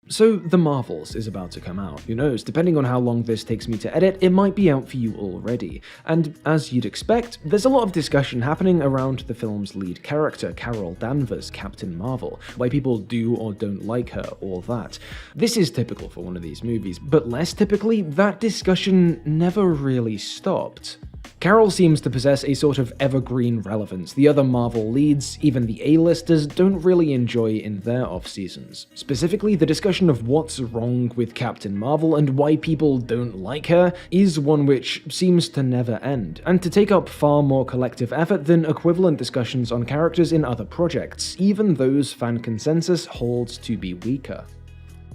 So The Marvels is about to come out. Who knows, depending on how long this takes me to edit, it might be out for you already. And as you'd expect, there's a lot of discussion happening around the film's lead character, Carol Danvers, Captain Marvel, why people do or don't like her, all that. This is typical for one of these movies, but less typically, that discussion never really stopped. Carol seems to possess a sort of evergreen relevance the other Marvel leads, even the A-listers, don't really enjoy in their off-seasons. Specifically, the discussion of what's wrong with Captain Marvel and why people don't like her is one which seems to never end, and to take up far more collective effort than equivalent discussions on characters in other projects, even those fan consensus holds to be weaker.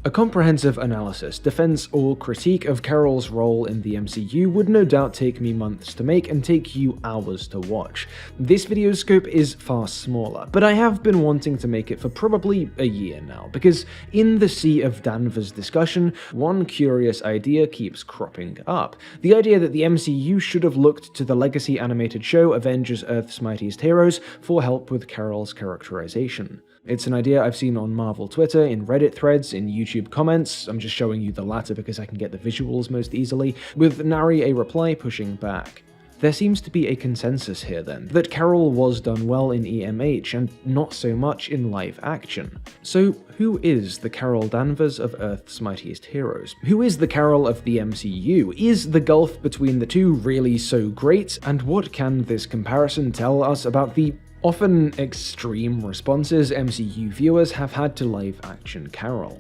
A comprehensive analysis, defense, or critique of Carol's role in the MCU would no doubt take me months to make and take you hours to watch. This video's scope is far smaller, but I have been wanting to make it for probably a year now, because in the sea of Danvers discussion, one curious idea keeps cropping up. The idea that the MCU should have looked to the legacy animated show Avengers Earth's Mightiest Heroes for help with Carol's characterization. It's an idea I've seen on Marvel Twitter, in Reddit threads, in YouTube comments. I'm just showing you the latter because I can get the visuals most easily, with nary a reply pushing back. There seems to be a consensus here then, that Carol was done well in EMH and not so much in live action. So who is the Carol Danvers of Earth's Mightiest Heroes? Who is the Carol of the MCU? Is the gulf between the two really so great? And what can this comparison tell us about the often extreme responses MCU viewers have had to live-action Carol?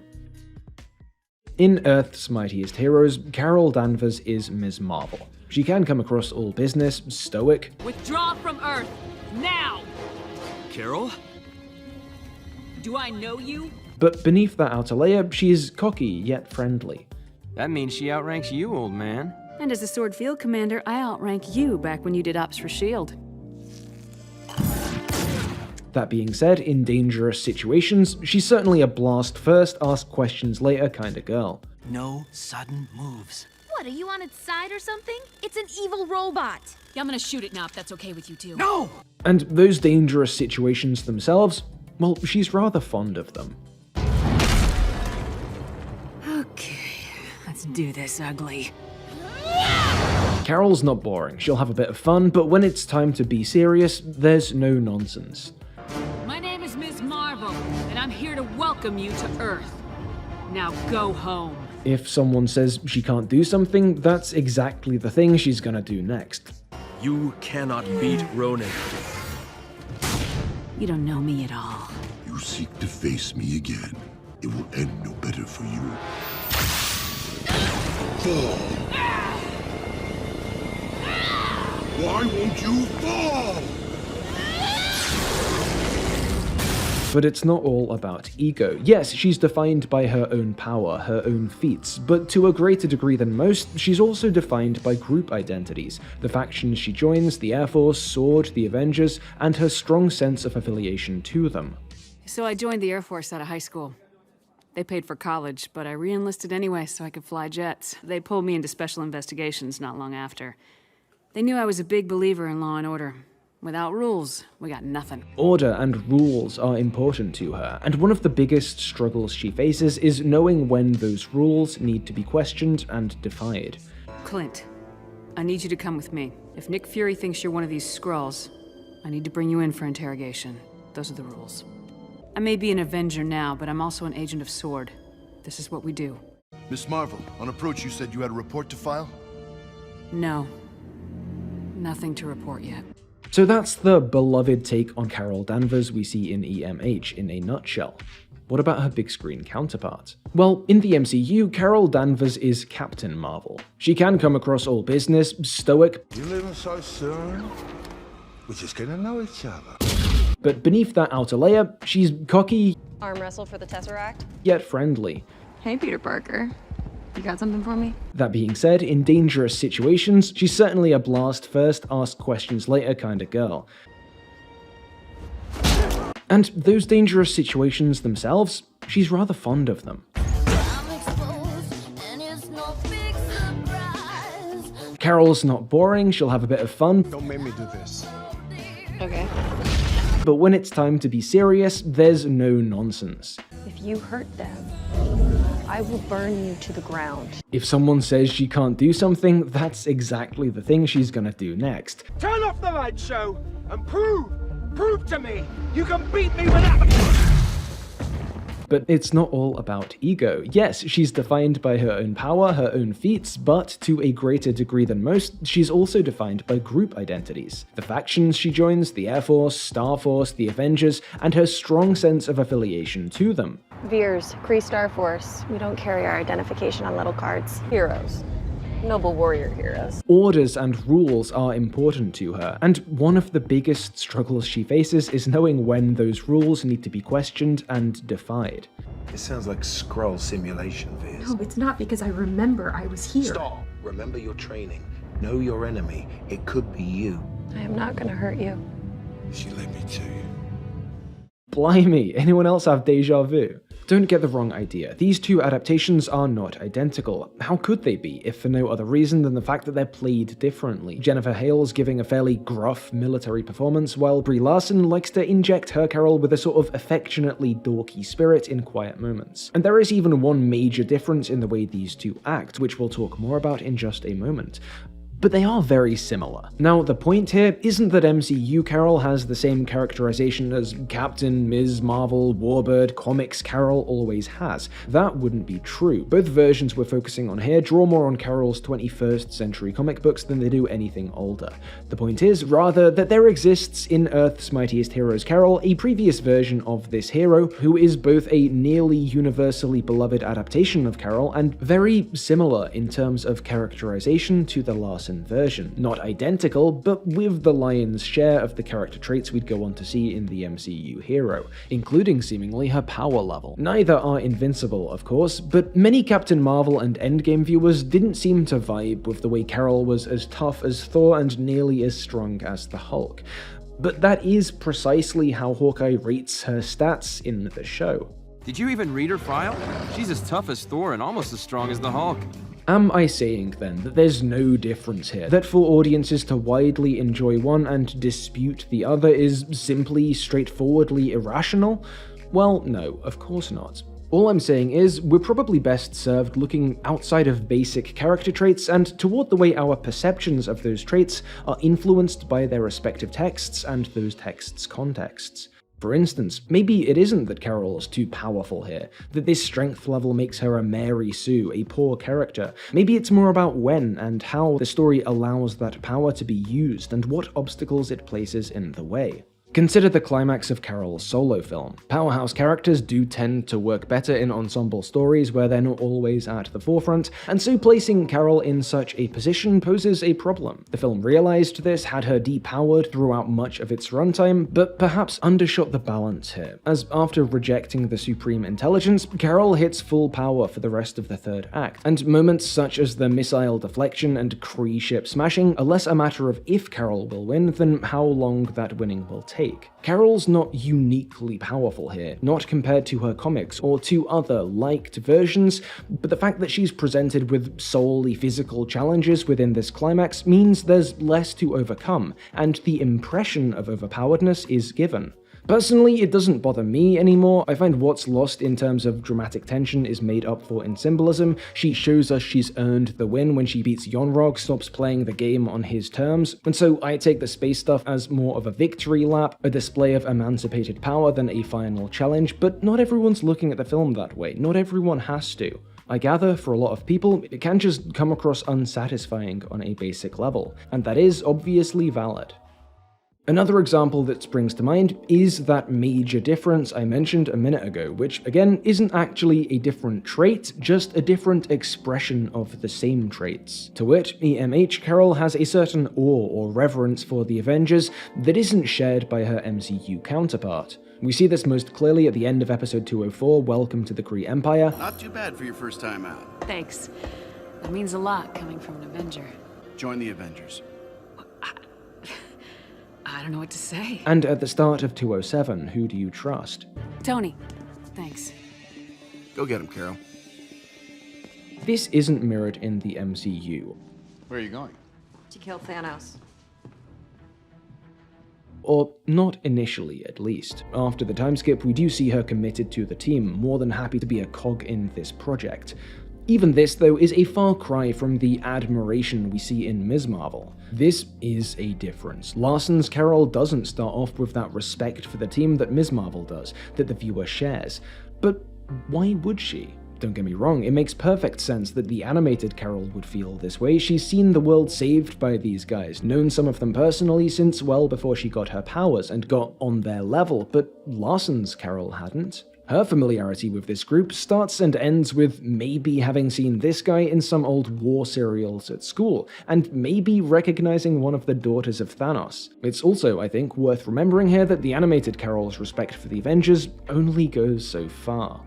In Earth's Mightiest Heroes, Carol Danvers is Ms. Marvel. She can come across all business, stoic. Withdraw from Earth, now! Carol? Do I know you? But beneath that outer layer, she is cocky yet friendly. That means she outranks you, old man. And as a Sword Field Commander, I outrank you back when you did Ops for S.H.I.E.L.D. That being said, in dangerous situations, she's certainly a blast first, ask questions later kind of girl. No sudden moves. What, are you on its side or something? It's an evil robot. Yeah, I'm gonna shoot it now if that's okay with you too. No! And those dangerous situations themselves, well, she's rather fond of them. Okay, let's do this, ugly. Carol's not boring, she'll have a bit of fun, but when it's time to be serious, there's no nonsense. My name is Ms. Marvel, and I'm here to welcome you to Earth. Now go home. If someone says she can't do something, that's exactly the thing she's gonna do next. You cannot beat Ronan. You don't know me at all. You seek to face me again. It will end no better for you. Fall! Why won't you fall? But it's not all about ego. Yes, she's defined by her own power, her own feats, but to a greater degree than most, she's also defined by group identities, the factions she joins, the Air Force, S.W.O.R.D., the Avengers, and her strong sense of affiliation to them. So I joined the Air Force out of high school. They paid for college, but I re-enlisted anyway so I could fly jets. They pulled me into special investigations not long after. They knew I was a big believer in law and order. Without rules, we got nothing. Order and rules are important to her, and one of the biggest struggles she faces is knowing when those rules need to be questioned and defied. Clint, I need you to come with me. If Nick Fury thinks you're one of these Skrulls, I need to bring you in for interrogation. Those are the rules. I may be an Avenger now, but I'm also an agent of S.W.O.R.D. This is what we do. Miss Marvel, on approach you said you had a report to file? No. Nothing to report yet. So that's the beloved take on Carol Danvers we see in EMH in a nutshell. What about her big screen counterpart? Well, in the MCU, Carol Danvers is Captain Marvel. She can come across all business, stoic. You living so soon? We're just getting to know each other. But beneath that outer layer, she's cocky, Arm wrestle for the Tesseract? yet friendly. Hey, Peter Parker. You got something for me? That being said, in dangerous situations, she's certainly a blast first, ask questions later kind of girl. And those dangerous situations themselves, she's rather fond of them. Carol's not boring, she'll have a bit of fun. Don't make me do this. Okay. But when it's time to be serious, there's no nonsense. If you hurt them, I will burn you to the ground. If someone says she can't do something, that's exactly the thing she's gonna do next. Turn off the light show and prove to me you can beat me without. But it's not all about ego. Yes, she's defined by her own power, her own feats, but to a greater degree than most, she's also defined by group identities. The factions she joins, the Air Force, Star Force, the Avengers, and her strong sense of affiliation to them. Veers, Kree Star Force. We don't carry our identification on little cards. Heroes. Noble warrior heroes. Orders and rules are important to her, and one of the biggest struggles she faces is knowing when those rules need to be questioned and defied. It sounds like Skrull simulation, Veers. No, it's not, because I remember I was here. Stop! Remember your training. Know your enemy. It could be you. I am not gonna hurt you. She led me to you. Blimey, anyone else have deja vu? Don't get the wrong idea, these two adaptations are not identical. How could they be, if for no other reason than the fact that they're played differently? Jennifer Hale's giving a fairly gruff military performance, while Brie Larson likes to inject her Carol with a sort of affectionately dorky spirit in quiet moments. And there is even one major difference in the way these two act, which we'll talk more about in just a moment. But they are very similar. Now, the point here isn't that MCU Carol has the same characterization as Captain, Ms. Marvel, Warbird, Comics Carol always has. That wouldn't be true. Both versions we're focusing on here draw more on Carol's 21st century comic books than they do anything older. The point is, rather, that there exists in Earth's Mightiest Heroes Carol a previous version of this hero who is both a nearly universally beloved adaptation of Carol and very similar in terms of characterization to the Larson version. Not identical, but with the lion's share of the character traits we'd go on to see in the MCU hero, including seemingly her power level. Neither are invincible, of course, but many Captain Marvel and Endgame viewers didn't seem to vibe with the way Carol was as tough as Thor and nearly as strong as the Hulk. But that is precisely how Hawkeye rates her stats in the show. Did you even read her file? She's as tough as Thor and almost as strong as the Hulk. Am I saying then that there's no difference here? That for audiences to widely enjoy one and dispute the other is simply straightforwardly irrational? Well, no, of course not. All I'm saying is, we're probably best served looking outside of basic character traits and toward the way our perceptions of those traits are influenced by their respective texts and those texts' contexts. For instance, maybe it isn't that Carol's too powerful here, that this strength level makes her a Mary Sue, a poor character. Maybe it's more about when and how the story allows that power to be used and what obstacles it places in the way. Consider the climax of Carol's solo film. Powerhouse characters do tend to work better in ensemble stories where they're not always at the forefront, and so placing Carol in such a position poses a problem. The film realized this, had her depowered throughout much of its runtime, but perhaps undershot the balance here, as after rejecting the supreme intelligence, Carol hits full power for the rest of the third act, and moments such as the missile deflection and Kree ship smashing are less a matter of if Carol will win than how long that winning will take. Carol's not uniquely powerful here, not compared to her comics or to other liked versions, but the fact that she's presented with solely physical challenges within this climax means there's less to overcome, and the impression of overpoweredness is given. Personally, it doesn't bother me anymore. I find what's lost in terms of dramatic tension is made up for in symbolism. She shows us she's earned the win when she beats Yonrog, stops playing the game on his terms, and so I take the space stuff as more of a victory lap, a display of emancipated power than a final challenge, but not everyone's looking at the film that way. Not everyone has to. I gather, for a lot of people, it can just come across unsatisfying on a basic level, and that is obviously valid. Another example that springs to mind is that major difference I mentioned a minute ago, which again isn't actually a different trait, just a different expression of the same traits. To wit, EMH Carol has a certain awe or reverence for the Avengers that isn't shared by her MCU counterpart. We see this most clearly at the end of episode 204, Welcome to the Kree Empire. Not too bad for your first time out. Thanks. That means a lot coming from an Avenger. Join the Avengers. I don't know what to say. And at the start of 207, who do you trust? Tony. Thanks. Go get him, Carol. This isn't mirrored in the MCU. Where are you going? To kill Thanos. Or not initially, at least. After the time skip, we do see her committed to the team, more than happy to be a cog in this project. Even this, though, is a far cry from the admiration we see in Ms. Marvel. This is a difference. Larson's Carol doesn't start off with that respect for the team that Ms. Marvel does, that the viewer shares. But why would she? Don't get me wrong, it makes perfect sense that the animated Carol would feel this way. She's seen the world saved by these guys, known some of them personally since well before she got her powers and got on their level, but Larson's Carol hadn't. Her familiarity with this group starts and ends with maybe having seen this guy in some old war serials at school, and maybe recognizing one of the daughters of Thanos. It's also, I think, worth remembering here that the animated Carol's respect for the Avengers only goes so far.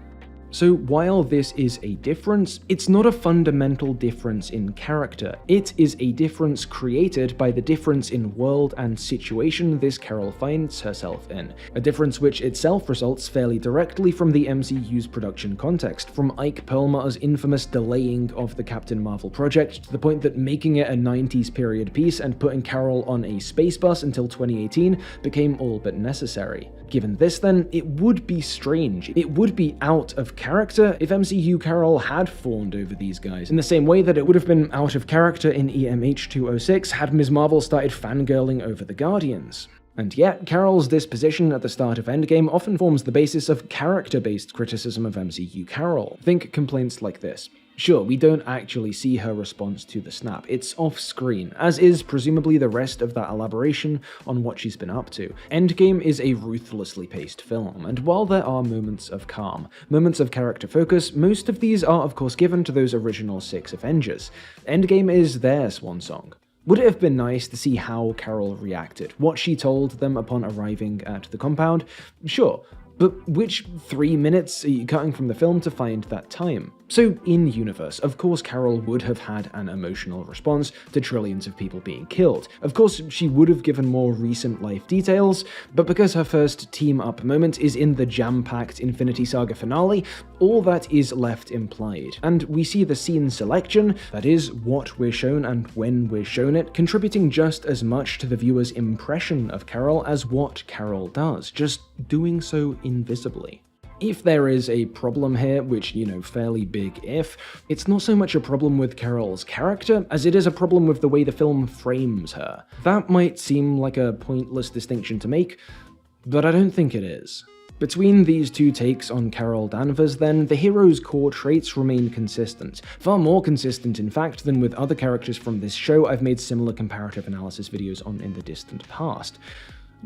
So while this is a difference, it's not a fundamental difference in character. It is a difference created by the difference in world and situation this Carol finds herself in. A difference which itself results fairly directly from the MCU's production context, from Ike Perlmutter's infamous delaying of the Captain Marvel project to the point that making it a 90s period piece and putting Carol on a space bus until 2018 became all but necessary. Given this then, it would be strange, it would be out of character if MCU Carol had fawned over these guys, in the same way that it would have been out of character in EMH 206 had Ms. Marvel started fangirling over the Guardians. And yet, Carol's disposition at the start of Endgame often forms the basis of character-based criticism of MCU Carol. Think complaints like this. Sure, we don't actually see her response to the snap, it's off-screen, as is presumably the rest of that elaboration on what she's been up to. Endgame is a ruthlessly paced film, and while there are moments of calm, moments of character focus, most of these are of course given to those original 6 Avengers. Endgame is their swan song. Would it have been nice to see how Carol reacted, what she told them upon arriving at the compound? Sure. But which 3 minutes are you cutting from the film to find that time? So, in universe, of course Carol would have had an emotional response to trillions of people being killed. Of course, she would have given more recent life details, but because her first team-up moment is in the jam-packed Infinity Saga finale, all that is left implied. And we see the scene selection, that is, what we're shown and when we're shown it, contributing just as much to the viewer's impression of Carol as what Carol does, just doing so invisibly. If there is a problem here, which, fairly big if, it's not so much a problem with Carol's character, as it is a problem with the way the film frames her. That might seem like a pointless distinction to make, but I don't think it is. Between these two takes on Carol Danvers, then, the hero's core traits remain consistent. Far more consistent, in fact, than with other characters from this show I've made similar comparative analysis videos on in the distant past.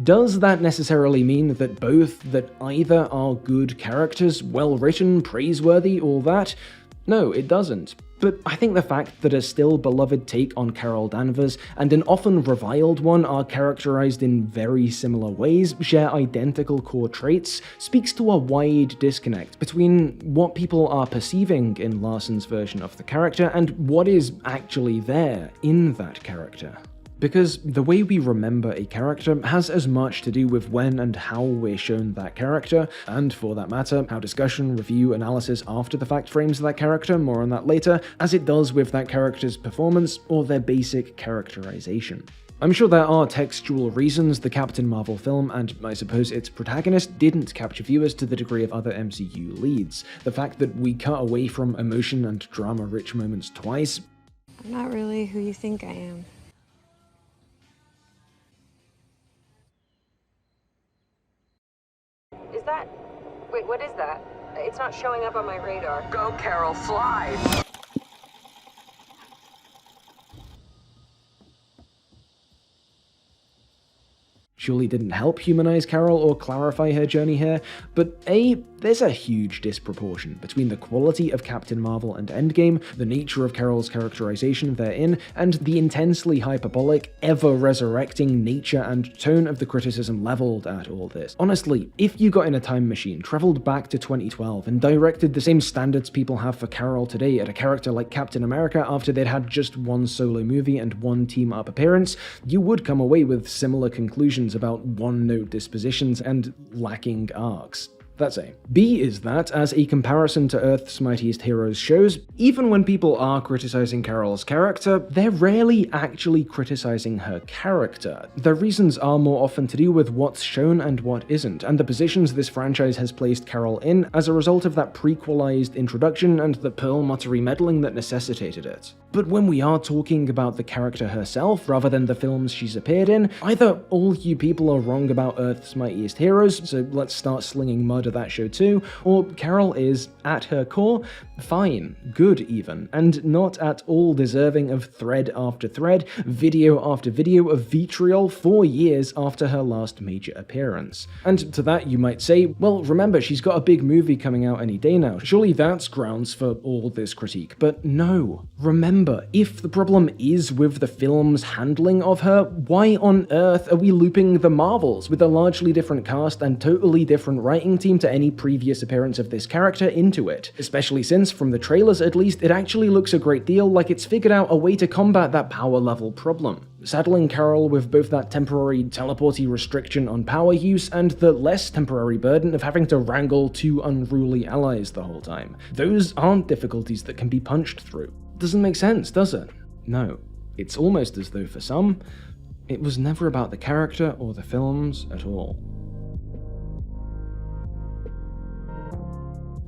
Does that necessarily mean that either are good characters, well-written, praiseworthy, all that? No, it doesn't. But I think the fact that a still beloved take on Carol Danvers and an often reviled one are characterized in very similar ways, share identical core traits, speaks to a wide disconnect between what people are perceiving in Larson's version of the character and what is actually there in that character. Because the way we remember a character has as much to do with when and how we're shown that character, and for that matter, how discussion, review, analysis after the fact frames that character, more on that later, as it does with that character's performance or their basic characterization. I'm sure there are textual reasons the Captain Marvel film, and I suppose its protagonist, didn't capture viewers to the degree of other MCU leads. The fact that we cut away from emotion and drama-rich moments twice. I'm not really who you think I am. Is that... Wait, what is that? It's not showing up on my radar. Go, Carol, fly! Surely didn't help humanize Carol or clarify her journey here, but there's a huge disproportion between the quality of Captain Marvel and Endgame, the nature of Carol's characterization therein, and the intensely hyperbolic, ever-resurrecting nature and tone of the criticism leveled at all this. Honestly, if you got in a time machine, traveled back to 2012, and directed the same standards people have for Carol today at a character like Captain America after they'd had just one solo movie and one team-up appearance, you would come away with similar conclusions about one-note dispositions and lacking arcs. That's A. B is that, as a comparison to Earth's Mightiest Heroes shows, even when people are criticizing Carol's character, they're rarely actually criticizing her character. Their reasons are more often to do with what's shown and what isn't, and the positions this franchise has placed Carol in as a result of that prequelized introduction and the Perlmuttery meddling that necessitated it. But when we are talking about the character herself, rather than the films she's appeared in, either all you people are wrong about Earth's Mightiest Heroes, so let's start slinging mud at that show too, or Carol is, at her core, fine, good even, and not at all deserving of thread after thread, video after video of vitriol 4 years after her last major appearance. And to that you might say, well, remember, she's got a big movie coming out any day now, surely that's grounds for all this critique. But no, remember, if the problem is with the film's handling of her, why on earth are we looping the Marvels with a largely different cast and totally different writing team to any previous appearance of this character into it? Especially since, from the trailers at least, it actually looks a great deal like it's figured out a way to combat that power level problem, saddling Carol with both that temporary teleporty restriction on power use and the less temporary burden of having to wrangle two unruly allies the whole time. Those aren't difficulties that can be punched through. Doesn't make sense, does it? No. It's almost as though for some, it was never about the character or the films at all.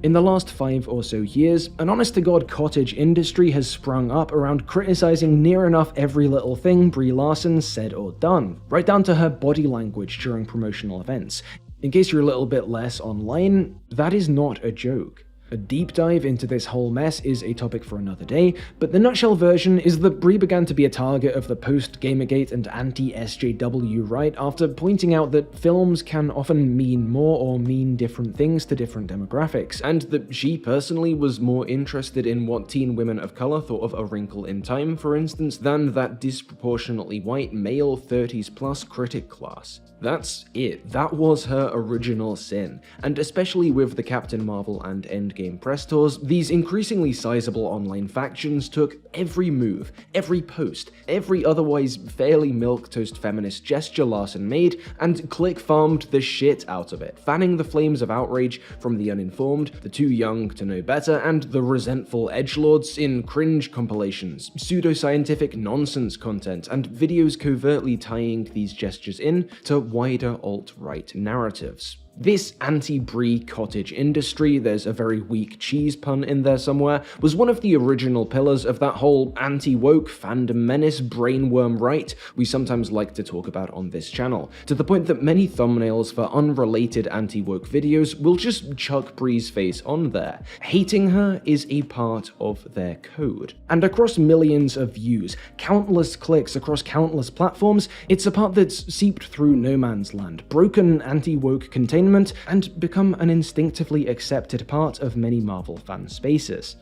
In the last 5 or so years, an honest-to-God cottage industry has sprung up around criticizing near enough every little thing Brie Larson said or done, right down to her body language during promotional events. In case you're a little bit less online, that is not a joke. A deep dive into this whole mess is a topic for another day, but the nutshell version is that Brie began to be a target of the post-Gamergate and anti-SJW right after pointing out that films can often mean more or mean different things to different demographics, and that she personally was more interested in what teen women of color thought of A Wrinkle in Time, for instance, than that disproportionately white male 30s plus critic class. That's it. That was her original sin, and especially with the Captain Marvel and Endgame press tours, these increasingly sizable online factions took every move, every post, every otherwise fairly milquetoast feminist gesture Larson made, and click-farmed the shit out of it, fanning the flames of outrage from the uninformed, the too young to know better, and the resentful edgelords in cringe compilations, pseudoscientific nonsense content, and videos covertly tying these gestures in to wider alt-right narratives. This anti-Brie cottage industry, there's a very weak cheese pun in there somewhere, was one of the original pillars of that whole anti-woke fandom menace brainworm right we sometimes like to talk about on this channel, to the point that many thumbnails for unrelated anti-woke videos will just chuck Brie's face on there. Hating her is a part of their code. And across millions of views, countless clicks across countless platforms, it's a part that's seeped through no man's land, broken anti-woke containment, and become an instinctively accepted part of many Marvel fan spaces.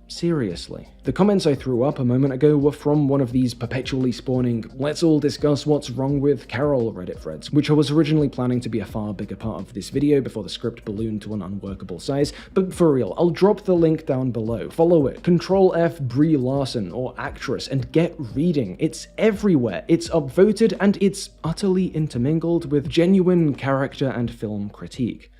Seriously. The comments I threw up a moment ago were from one of these perpetually spawning "let's all discuss what's wrong with Carol" Reddit threads, which I was originally planning to be a far bigger part of this video before the script ballooned to an unworkable size, but for real, I'll drop the link down below. Follow it, Control F Brie Larson or actress, and get reading. It's everywhere, it's upvoted, and it's utterly intermingled with genuine character and film critique.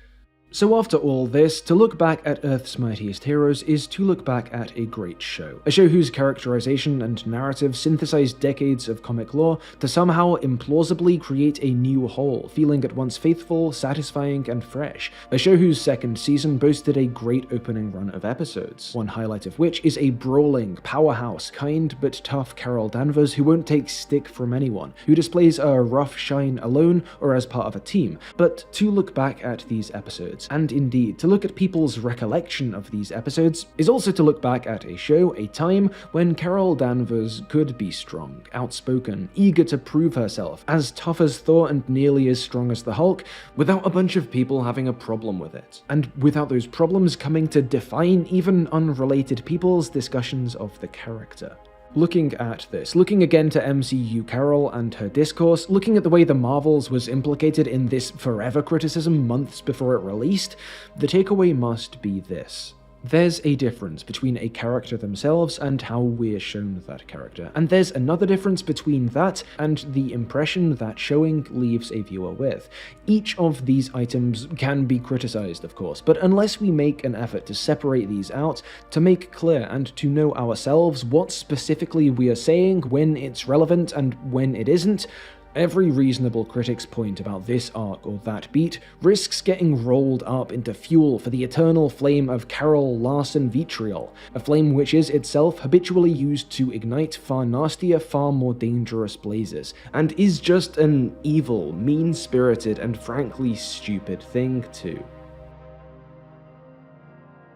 So after all this, to look back at Earth's Mightiest Heroes is to look back at a great show. A show whose characterization and narrative synthesized decades of comic lore to somehow implausibly create a new whole, feeling at once faithful, satisfying, and fresh. A show whose second season boasted a great opening run of episodes, one highlight of which is a brawling, powerhouse, kind but tough Carol Danvers who won't take stick from anyone, who displays a rough shine alone or as part of a team. But to look back at these episodes, and indeed to look at people's recollection of these episodes, is also to look back at a show, a time, when Carol Danvers could be strong, outspoken, eager to prove herself, as tough as Thor and nearly as strong as the Hulk, without a bunch of people having a problem with it, and without those problems coming to define even unrelated people's discussions of the character. Looking at this, looking again to MCU Carol and her discourse, looking at the way the Marvels was implicated in this forever criticism months before it released, the takeaway must be this. There's a difference between a character themselves and how we're shown that character, and there's another difference between that and the impression that showing leaves a viewer with. Each of these items can be criticized, of course, but unless we make an effort to separate these out, to make clear and to know ourselves what specifically we are saying, when it's relevant and when it isn't, every reasonable critic's point about this arc or that beat risks getting rolled up into fuel for the eternal flame of Carol Larson vitriol, a flame which is itself habitually used to ignite far nastier, far more dangerous blazes, and is just an evil, mean-spirited, and frankly stupid thing too.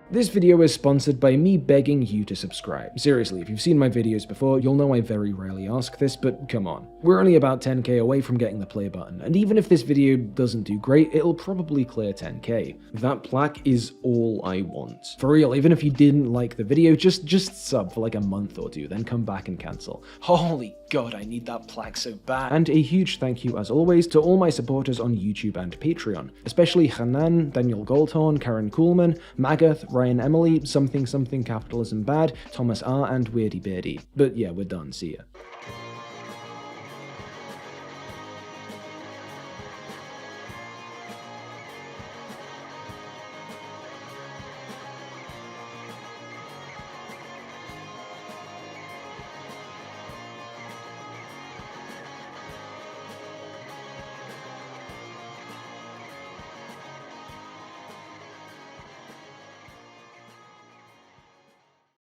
This video is sponsored by me begging you to subscribe. Seriously, if you've seen my videos before, you'll know I very rarely ask this, but come on. We're only about 10k away from getting the play button, and even if this video doesn't do great, it'll probably clear 10k. That plaque is all I want. For real, even if you didn't like the video, just sub for like a month or two, then come back and cancel. Holy god, I need that plaque so bad. And a huge thank you, as always, to all my supporters on YouTube and Patreon, especially Hanan, Daniel Goldhorn, Karen Kuhlman, Magath, Ryan Emily, Something Capitalism Bad, Thomas R, and Weirdy Beardy. But yeah, we're done, see ya.